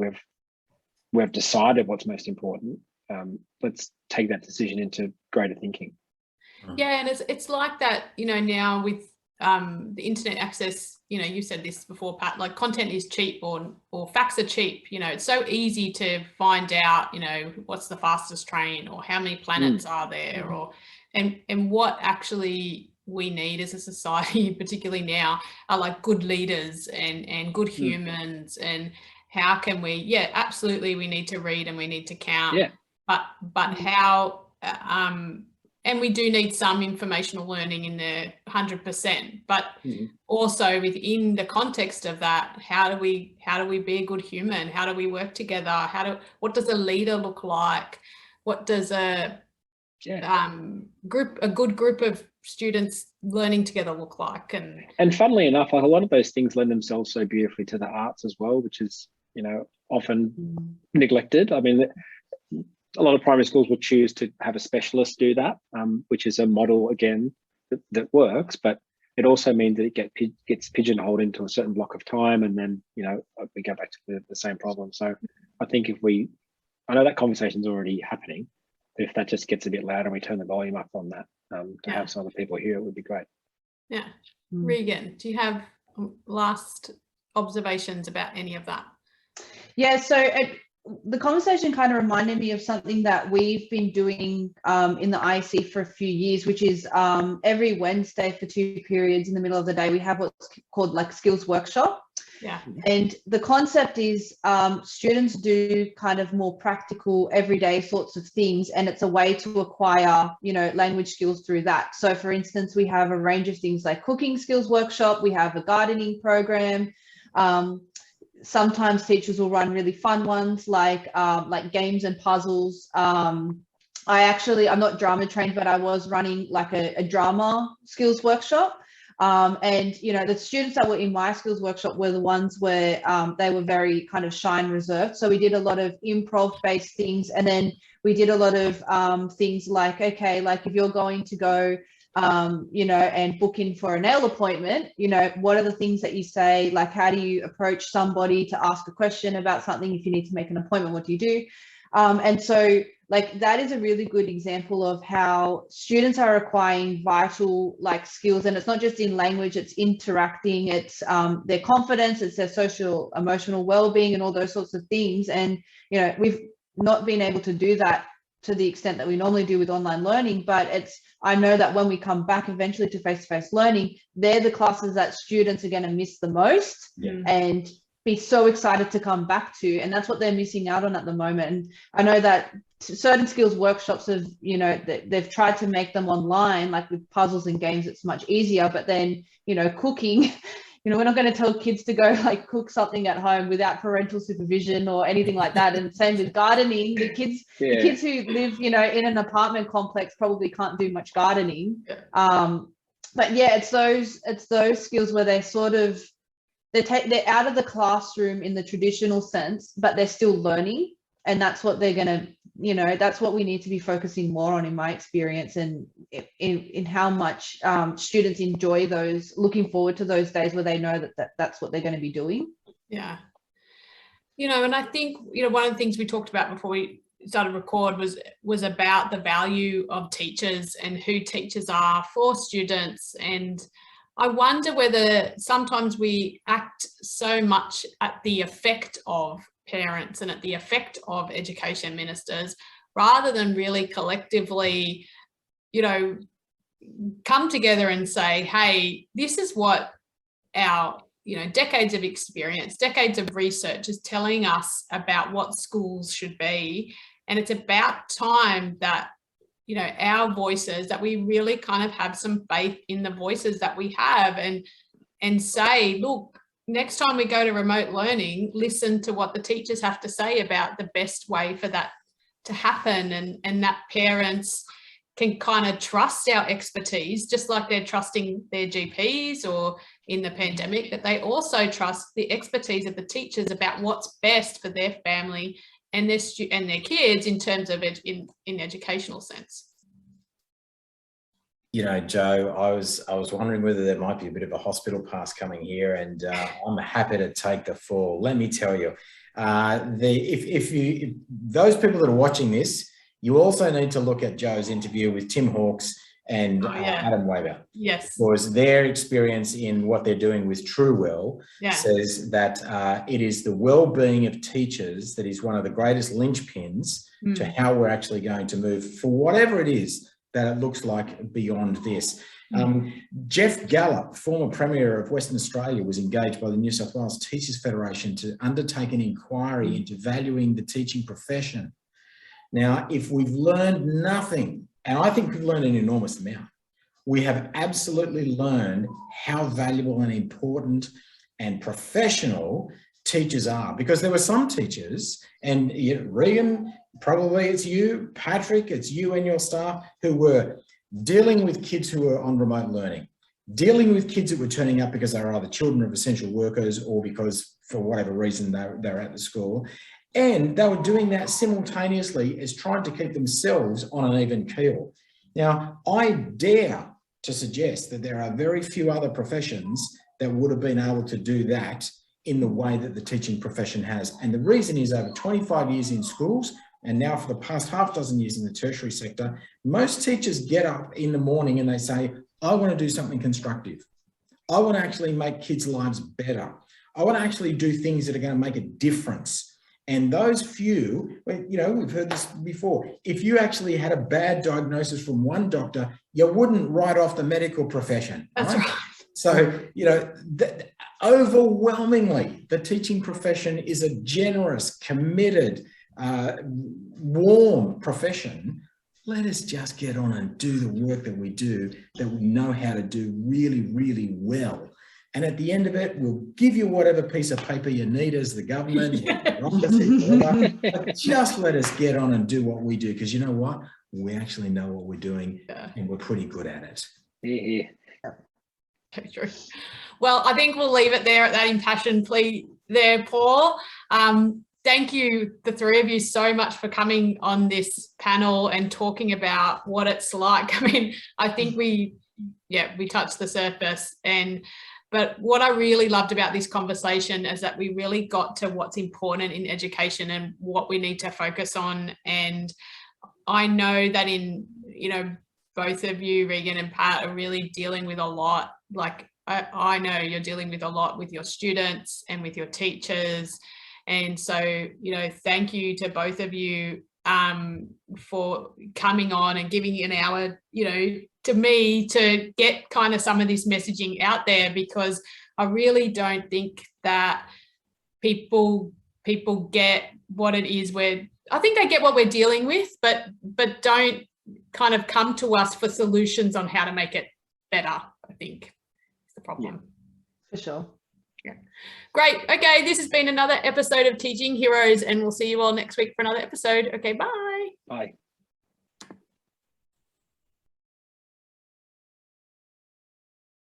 [SPEAKER 2] we've decided what's most important, let's take that decision into greater thinking.
[SPEAKER 1] Yeah, and it's like that, you know, now with the internet access, you know, you said this before, Pat, like content is cheap or facts are cheap. You know, it's so easy to find out, you know, what's the fastest train, or how many planets are there, or and what actually we need as a society, particularly now, are like good leaders and good humans. And how can we, absolutely, we need to read and we need to count, but how, and we do need some informational learning in there, 100%, but also within the context of that, how do we be a good human? How do we work together? What does a leader look like? What does a good group of students learning together look like?
[SPEAKER 2] And funnily enough, like a lot of those things lend themselves so beautifully to the arts as well, which is, you know, often neglected. I mean, a lot of primary schools will choose to have a specialist do that, which is a model, again, that works, but it also means that it gets pigeonholed into a certain block of time, and then, you know, we go back to the same problem. So I think I know that conversation's already happening, but if that just gets a bit louder and we turn the volume up on that, to have some other people here, it would be great.
[SPEAKER 1] Yeah. Regan, do you have last observations about any of that?
[SPEAKER 3] Yeah, so the conversation kind of reminded me of something that we've been doing in the IEC for a few years, which is every Wednesday for 2 periods in the middle of the day, we have what's called like skills workshop.
[SPEAKER 1] Yeah.
[SPEAKER 3] And the concept is students do kind of more practical everyday sorts of things, and it's a way to acquire, you know, language skills through that. So for instance, we have a range of things like cooking skills workshop, we have a gardening program, sometimes teachers will run really fun ones like games and puzzles. I'm not drama trained, but I was running like a drama skills workshop. And, you know, the students that were in my skills workshop were the ones where they were very kind of shy and reserved. So we did a lot of improv based things. And then we did a lot of things like, okay, like if you're going to go, you know, and book in for a nail appointment, you know, what are the things that you say? Like, how do you approach somebody to ask a question about something? If you need to make an appointment, what do you do? And so like that is a really good example of how students are acquiring vital like skills, and it's not just in language, it's interacting, it's their confidence, it's their social emotional well-being and all those sorts of things. And you know, we've not been able to do that to the extent that we normally do with online learning, but I know that when we come back eventually to face-to-face learning, they're the classes that students are going to miss the most.
[SPEAKER 4] Yeah.
[SPEAKER 3] And be so excited to come back to, and that's what they're missing out on at the moment. And I know that certain skills workshops have, you know, they've tried to make them online, like with puzzles and games, it's much easier. But then, you know, cooking, you know, we're not going to tell kids to go like cook something at home without parental supervision or anything like that. And same with gardening. The kids who live, you know, in an apartment complex probably can't do much gardening. But yeah, it's those skills where they're sort of, they're out of the classroom in the traditional sense, but they're still learning. And that's what they're going to, you know, that's what we need to be focusing more on in my experience, and in how much students enjoy those, looking forward to those days where they know that's what they're going to be doing.
[SPEAKER 1] Yeah. You know, and I think, you know, one of the things we talked about before we started record was about the value of teachers and who teachers are for students. And I wonder whether sometimes we act so much at the effect of parents and at the effect of education ministers, rather than really collectively, you know, come together and say, hey, this is what our, you know, decades of experience, decades of research is telling us about what schools should be. And it's about time that, you know, our voices, that we really kind of have some faith in the voices that we have, and say, look, next time we go to remote learning, listen to what the teachers have to say about the best way for that to happen, and that parents can kind of trust our expertise, just like they're trusting their GPs, or in the pandemic, that they also trust the expertise of the teachers about what's best for their family and their kids in terms of in educational sense.
[SPEAKER 4] You know, Joe, I was wondering whether there might be a bit of a hospital pass coming here, and I'm happy to take the fall. Let me tell you, if those people that are watching this, you also need to look at Joe's interview with Tim Hawkes and Adam Weber.
[SPEAKER 1] Yes.
[SPEAKER 4] Because their experience in what they're doing with TrueWell says that it is the well-being of teachers that is one of the greatest linchpins to how we're actually going to move for whatever it is that it looks like beyond this. Jeff Gallop, former Premier of Western Australia, was engaged by the New South Wales Teachers Federation to undertake an inquiry into valuing the teaching profession. Now, if we've learned nothing, and I think we've learned an enormous amount, we have absolutely learned how valuable and important and professional teachers are. Because there were some teachers, and Regan, probably it's you, Patrick, it's you and your staff, who were dealing with kids who were on remote learning, dealing with kids that were turning up because they were either children of essential workers or because for whatever reason they're at the school. And they were doing that simultaneously as trying to keep themselves on an even keel. Now, I dare to suggest that there are very few other professions that would have been able to do that in the way that the teaching profession has. And the reason is, over 25 years in schools, and now for the past half dozen years in the tertiary sector, most teachers get up in the morning and they say, I want to do something constructive. I want to actually make kids' lives better. I want to actually do things that are going to make a difference. And those few, you know, we've heard this before, if you actually had a bad diagnosis from one doctor, you wouldn't write off the medical profession.
[SPEAKER 1] That's right.
[SPEAKER 4] So, you know, overwhelmingly, the teaching profession is a generous, committed, warm profession. Let us just get on and do the work that we do, that we know how to do really, really well. And at the end of it, we'll give you whatever piece of paper you need as the government. But just let us get on and do what we do, because you know what? We actually know what we're doing, and we're pretty good at it.
[SPEAKER 2] Yeah.
[SPEAKER 1] Okay, true. Well, I think we'll leave it there at that impassioned plea there, Paul. Thank you, the three of you, so much for coming on this panel and talking about what it's like. I mean, I think we touched the surface, but what I really loved about this conversation is that we really got to what's important in education and what we need to focus on. And I know that both of you, Regan and Pat, are really dealing with a lot. Like I know you're dealing with a lot with your students and with your teachers. And so, thank you to both of you for coming on and giving an hour, to me to get kind of some of this messaging out there, because I really don't think that people get what it is I think they get what we're dealing with, but don't kind of come to us for solutions on how to make it better, I think is the problem.
[SPEAKER 3] For sure.
[SPEAKER 1] Yeah. Great. Okay, this has been another episode of Teaching Heroes, and we'll see you all next week for another episode. Okay, bye.
[SPEAKER 2] Bye.